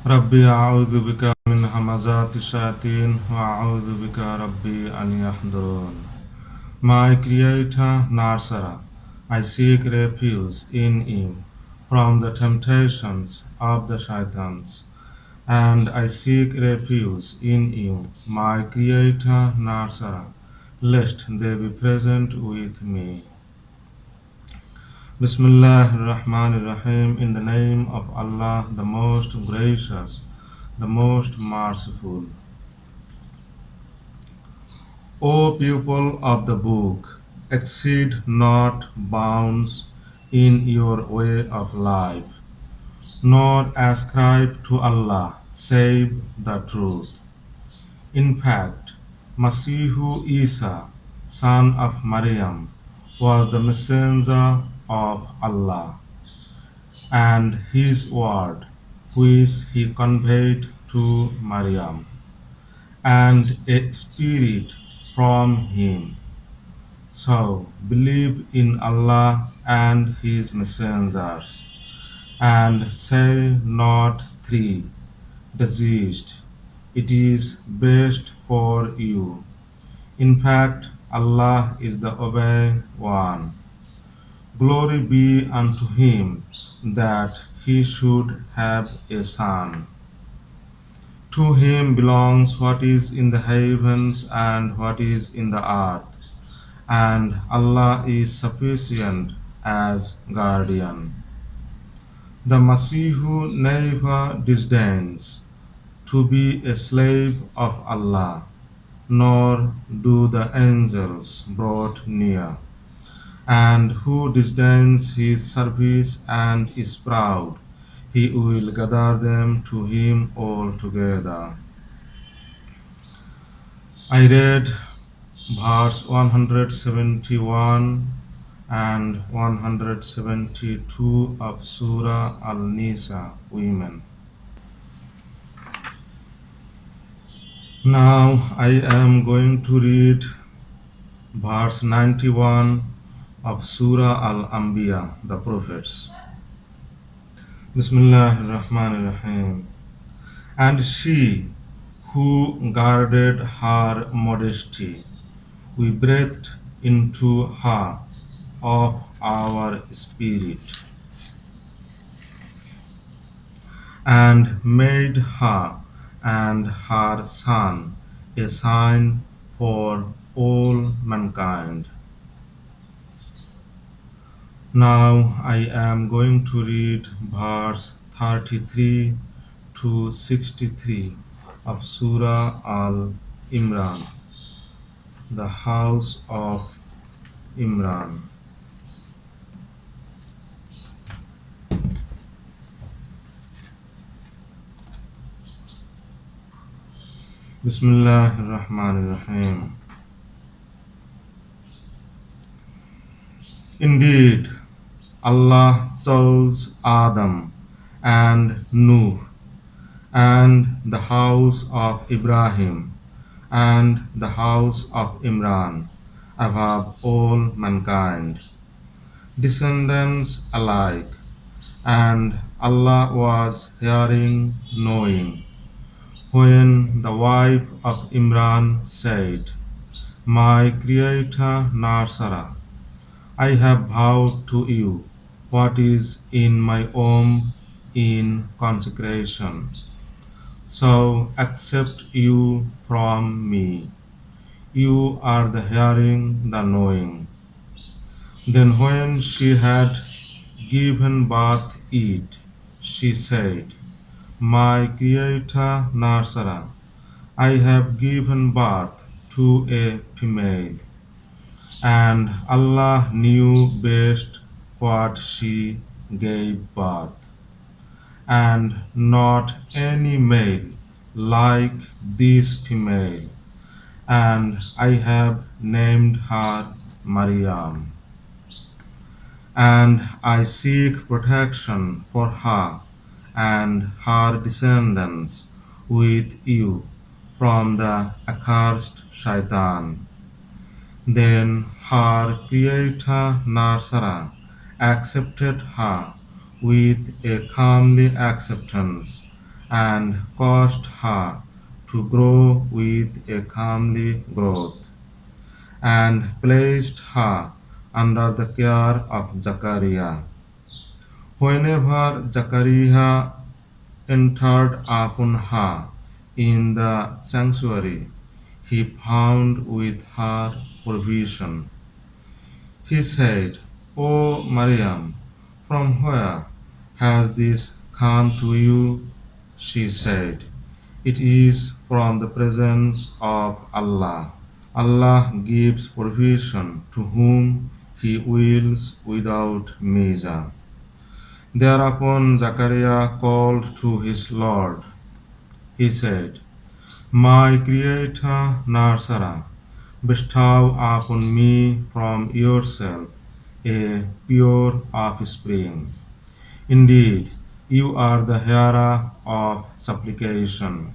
ربي أعوذ بك من همزات الشياطين وأعوذ بك ربي أن يحضرون. My Creator, Narsara, I seek refuge in you from the temptations of the shaitans, and I seek refuge in you, my Creator, Narsara, lest they be present with me. Bismillah ar-Rahman ar-Rahim, in the name of Allah, the most gracious, the most merciful. O people of the book, exceed not bounds in your way of life, nor ascribe to Allah save the truth. In fact, Masihu Isa, son of Maryam, was the messenger of Allah, and his word, which he conveyed to Maryam, and a spirit from him. So believe in Allah and His messengers, and say not three, deceased. It is best for you. In fact, Allah is the obey one. Glory be unto Him that He should have a son. To Him belongs what is in the heavens and what is in the earth, and Allah is sufficient as guardian. The Masihu never disdains to be a slave of Allah, nor do the angels brought near. And who disdains his service and is proud, he will gather them to him altogether. I read verse 171 and 172 of Surah Al-Nisa, Women. Now I am going to read verse 91 of Surah Al-Anbiya, the Prophets. Bismillah ar-Rahman ar-Rahim. And she who guarded her modesty, we breathed into her of our spirit, and made her and her son a sign for all mankind. Now I am going to read verse 33 to 63 of Surah Al Imran, the house of Imran. Bismillah ar-Rahman ar-Rahim. Indeed, Allah chose Adam and Nuh and the house of Ibrahim and the house of Imran above all mankind, descendants alike, and Allah was hearing, knowing, when the wife of Imran said, My Creator Narsara, I have vowed to you what is in my womb in consecration. So accept you from me. You are the hearing, the knowing. Then when she had given birth it, she said, My Creator Narsara, I have given birth to a female, and Allah knew best what she gave birth, and not any male like this female, and I have named her Maryam, and I seek protection for her and her descendants with you from the accursed shaitan. Then her creator Narsara accepted her with a calmly acceptance and caused her to grow with a comely growth, and placed her under the care of Zachariah. Whenever Zachariah entered upon her in the sanctuary, he found with her provision. He said, O Maryam, from where has this come to you? She said, It is from the presence of Allah. Allah gives provision to whom He wills without measure. Thereupon Zachariah called to his Lord. He said, My Creator Narsara, bestow upon me from yourself a pure offspring. Indeed, you are the hearer of supplication.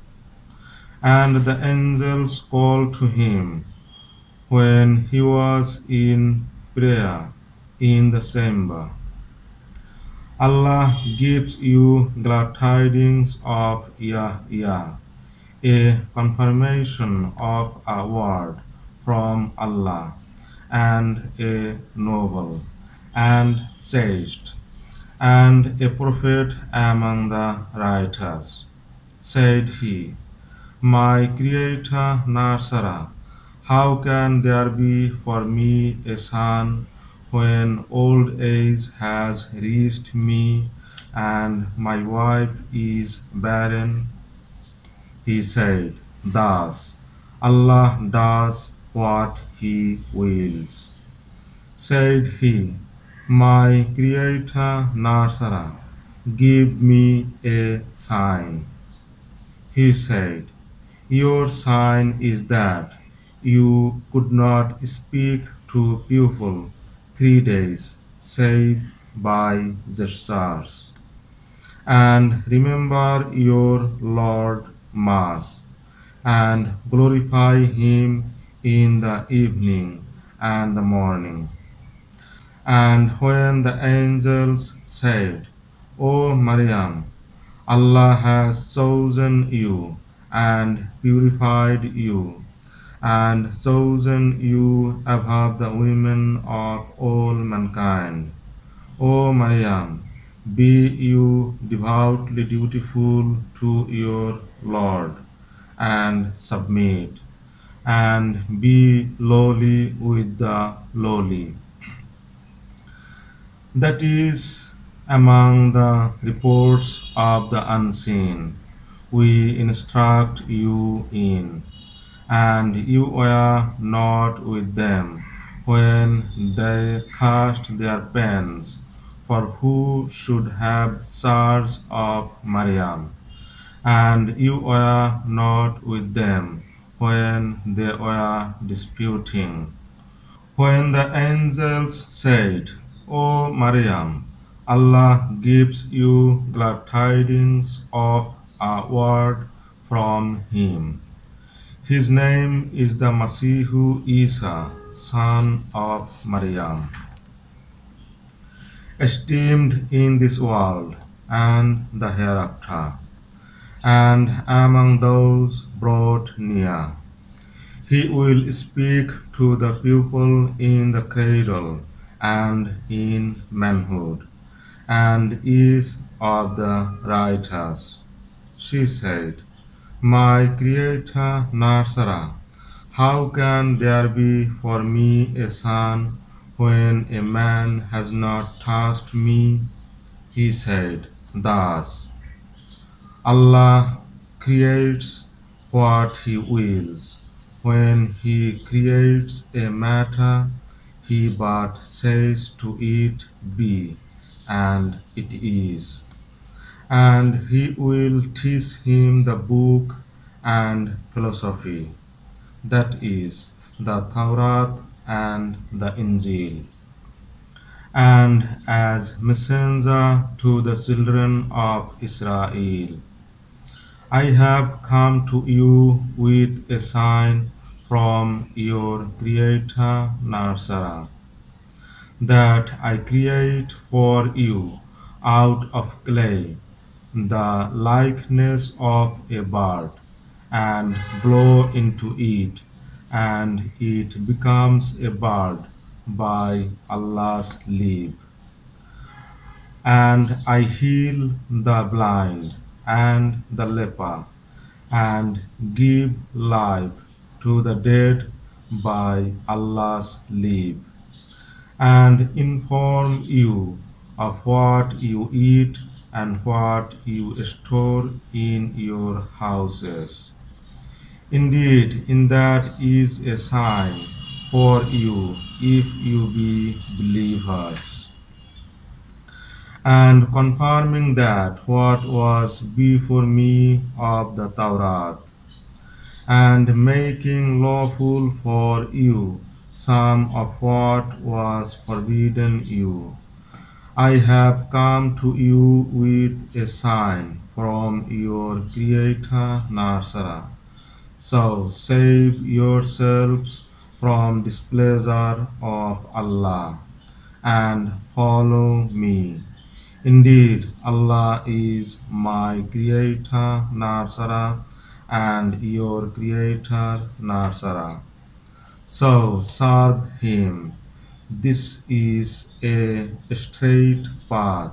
And the angels called to him when he was in prayer in the chamber. Allah gives you glad tidings of Yahyah, a confirmation of a word from Allah, and a noble, and sage, and a prophet among the righteous. Said he, My Creator Nasara, how can there be for me a son when old age has reached me and my wife is barren? He said, Thus Allah does what He wills. Said he, My Creator Nasara, give me a sign. He said, Your sign is that you could not speak to people 3 days, save by gestures. And remember your Lord Mass, and glorify Him in the evening and the morning. And when the angels said, O Maryam, Allah has chosen you and purified you and chosen you above the women of all mankind. O Maryam, be you devoutly dutiful to your Lord and submit, and be lowly with the lowly. That is among the reports of the unseen we instruct you in, and you were not with them when they cast their pens, for who should have charge of Maryam? And you were not with them when they were disputing. When the angels said, O Maryam, Allah gives you glad tidings of a word from Him. His name is the Masihu Isa, son of Maryam, esteemed in this world and the hereafter, and among those brought near. He will speak to the people in the cradle and in manhood, and is of the righteous. She said, My Creator Nasara, how can there be for me a son when a man has not touched me? He said, Thus Allah creates what He wills. When He creates a matter, He but says to it, Be, and it is. And He will teach him the book and philosophy, that is, the Torah and the Injil. And as messenger to the children of Israel, I have come to you with a sign from your Creator Narsara, that I create for you out of clay the likeness of a bird, and blow into it, and it becomes a bird by Allah's leave. And I heal the blind and the leper, and give life to the dead by Allah's leave, and inform you of what you eat and what you store in your houses. Indeed, in that is a sign for you if you be believers. And confirming that what was before me of the Torah, and making lawful for you some of what was forbidden you. I have come to you with a sign from your Creator Nasara. So save yourselves from displeasure of Allah and follow me. Indeed, Allah is my Creator Nasara and your Creator Nasara. So serve Him. This is a straight path.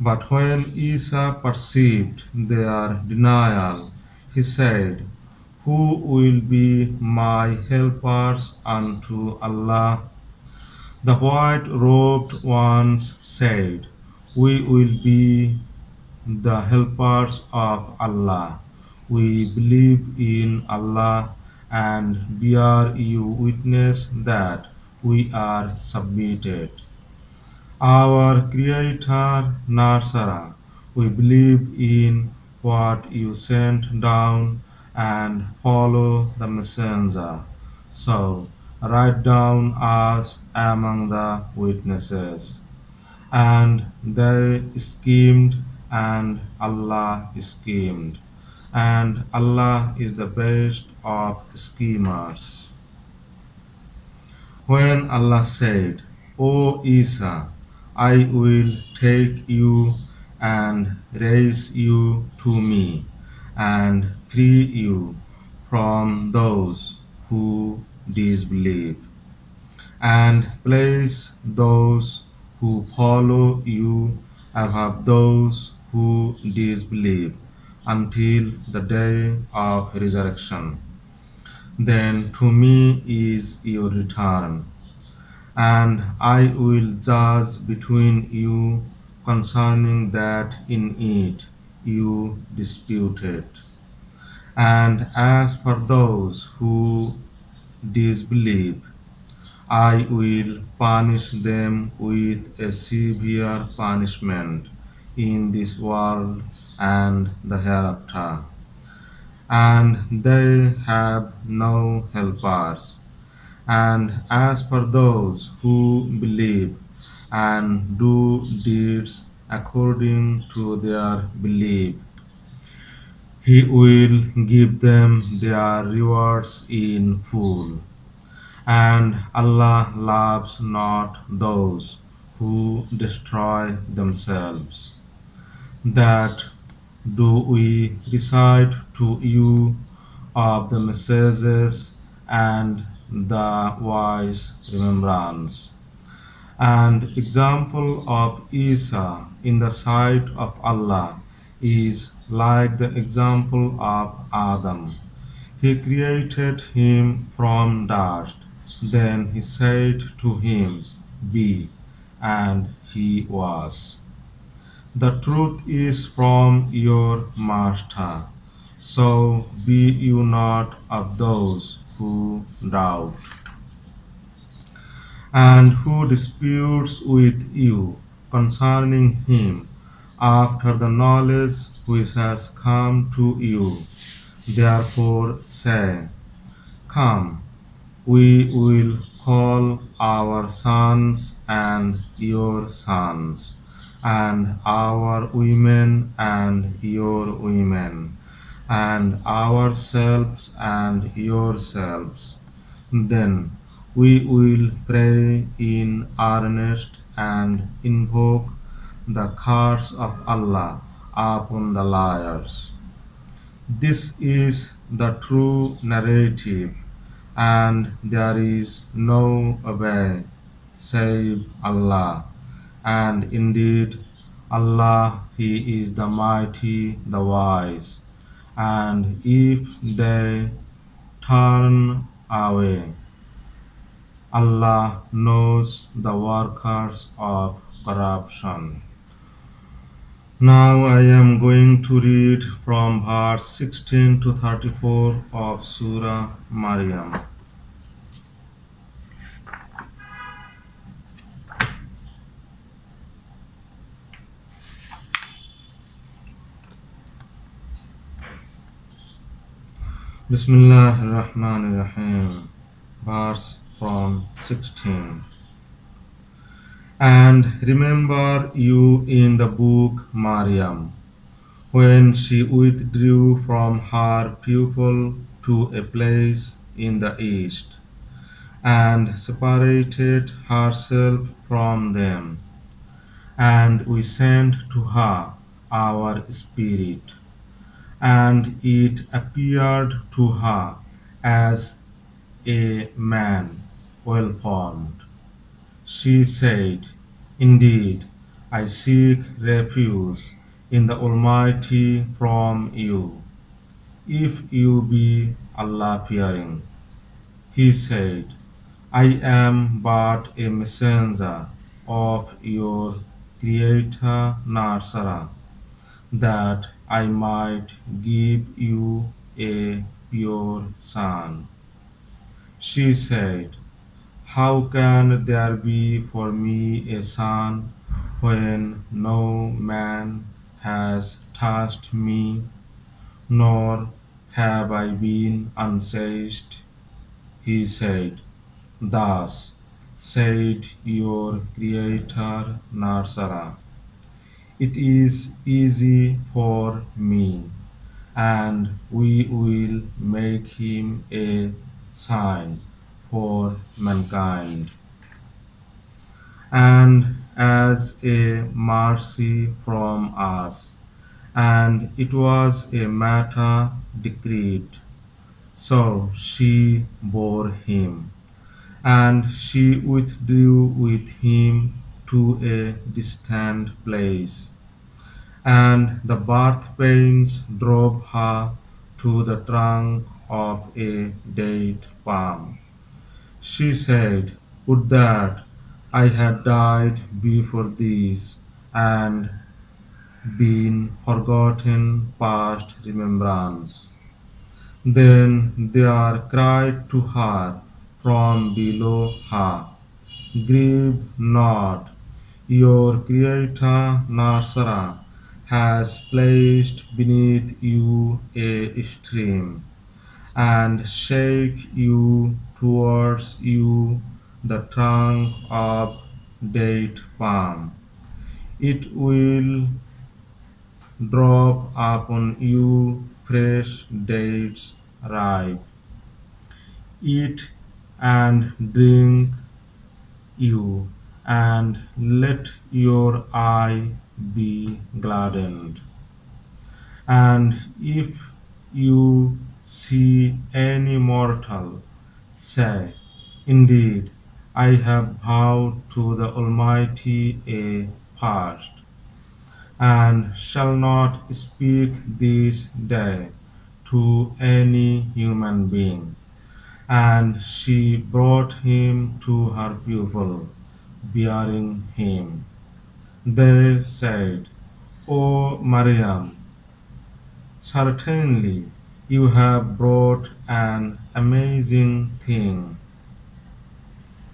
But when Isa perceived their denial, he said, who will be my helpers unto Allah? The white robed ones said, we will be the helpers of Allah. We believe in Allah and bear you witness that we are submitted. Our Creator Narsara, we believe in what you sent down and follow the Messenger. So write down us among the witnesses. And they schemed, and Allah schemed, and Allah is the best of schemers. When Allah said, O Isa, I will take you and raise you to me and free you from those who disbelieve, and place those who follow you above those who disbelieve until the day of resurrection. Then to me is your return, and I will judge between you concerning that in it you disputed. And as for those who disbelieve, I will punish them with a severe punishment in this world and the hereafter, and they have no helpers. And as for those who believe and do deeds according to their belief, He will give them their rewards in full. And Allah loves not those who destroy themselves. That do we recite to you of the messages and the wise remembrance. And example of Isa in the sight of Allah is like the example of Adam. He created him from dust. Then he said to him, be, and he was. The truth is from your master. So be you not of those who doubt, and who disputes with you concerning him after the knowledge which has come to you. Therefore say, come, we will call our sons and your sons, and our women and your women, and ourselves and yourselves. Then we will pray in earnest and invoke the curse of Allah upon the liars. This is the true narrative, and there is no way save Allah. And indeed, Allah, He is the mighty, the wise. And if they turn away, Allah knows the workers of corruption. Now I am going to read from verse 16 to 34 of Surah Maryam. Bismillah ar-Rahman ar-Rahim. Verse from 16. And remember you in the book Maryam, when she withdrew from her pupil to a place in the east, and separated herself from them. And we sent to her our Spirit, and it appeared to her as a man well formed. She said, indeed, I seek refuge in the Almighty from you, if you be Allah fearing. He said, I am but a messenger of your Creator Narsara, that I might give you a pure son. She said, how can there be for me a son when no man has touched me, nor have I been unchaste? He said, thus said your Creator Narsara, it is easy for me, and we will make him a sign for mankind, and as a mercy from us. And it was a matter decreed. So she bore him, and she withdrew with him to a distant place. And the birth pains drove her to the trunk of a date palm. She said, would that I had died before this, and been forgotten past remembrance. Then there cried to her from below her, grieve not, your Creator Nasara has placed beneath you a stream, and shake you towards you the trunk of date palm. It will drop upon you fresh dates ripe. Eat and drink you, and let your eye be gladdened. And if you see any mortal, say, indeed, I have vowed to the Almighty a fast, and shall not speak this day to any human being. And she brought him to her pupil, bearing him. They said, O Maryam, certainly you have brought an amazing thing.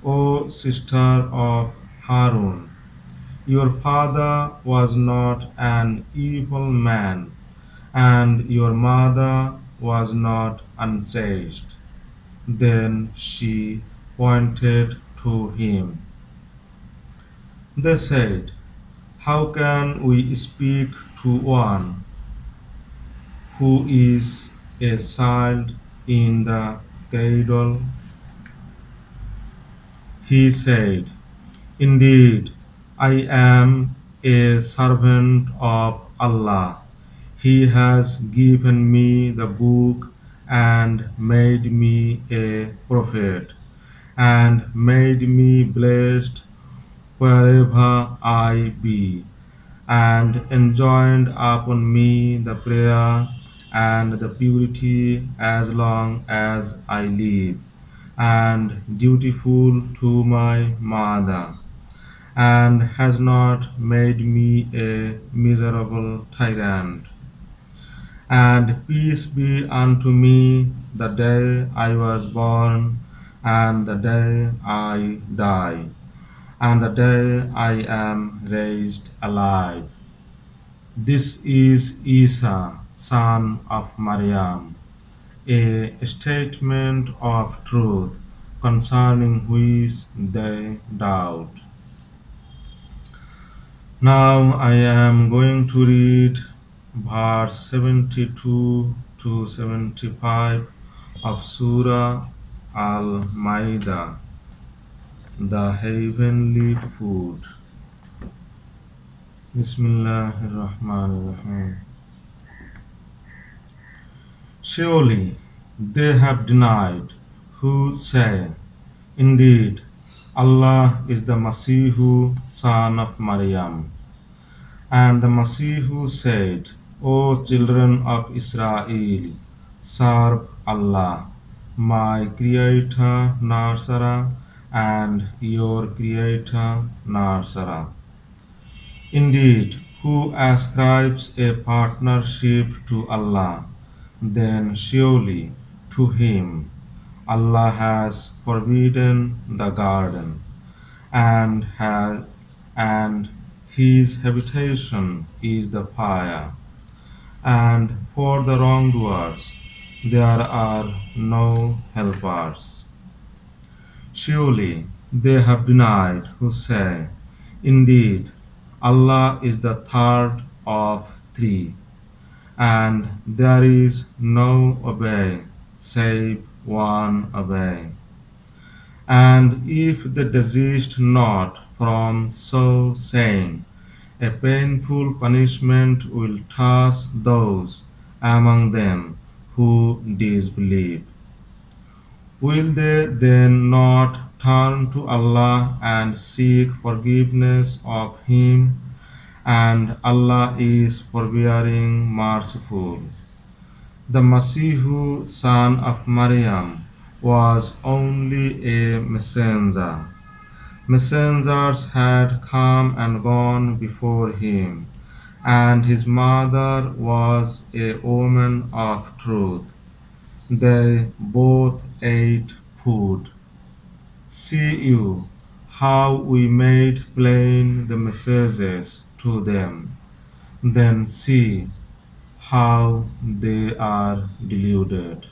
O sister of Harun, your father was not an evil man, and your mother was not unchaste. Then she pointed to him. They said, how can we speak to one who is a child in the cradle? He said, indeed, I am a servant of Allah. He has given me the book and made me a prophet and made me blessed wherever I be, and enjoined upon me the prayer and the purity as long as I live, and dutiful to my mother, and has not made me a miserable tyrant. And peace be unto me the day I was born, and the day I die, and the day I am raised alive. This is Isa, son of Maryam, a statement of truth concerning which they doubt. Now I am going to read verse 72 to 75 of Surah Al Ma'idah, the heavenly food. Bismillahirrahmanirrahim. Surely they have denied who say, indeed, Allah is the Masihu, son of Maryam. And the Masihu said, O children of Israel, serve Allah, my Creator Narsara, and your Creator Narsara. Indeed, who ascribes a partnership to Allah, then surely to him Allah has forbidden the garden, and has and his habitation is the fire, and for the wrongdoers there are no helpers. Surely they have denied who say, indeed, Allah is the third of three, and there is no obey save one obey. And if they desist not from so saying, a painful punishment will task those among them who disbelieve. Will they then not turn to Allah and seek forgiveness of Him? And Allah is forbearing, merciful. The Masihu, son of Maryam, was only a messenger. Messengers had come and gone before him, and his mother was a woman of truth. They both ate food. See you how we made plain the messages to them. Then see how they are deluded.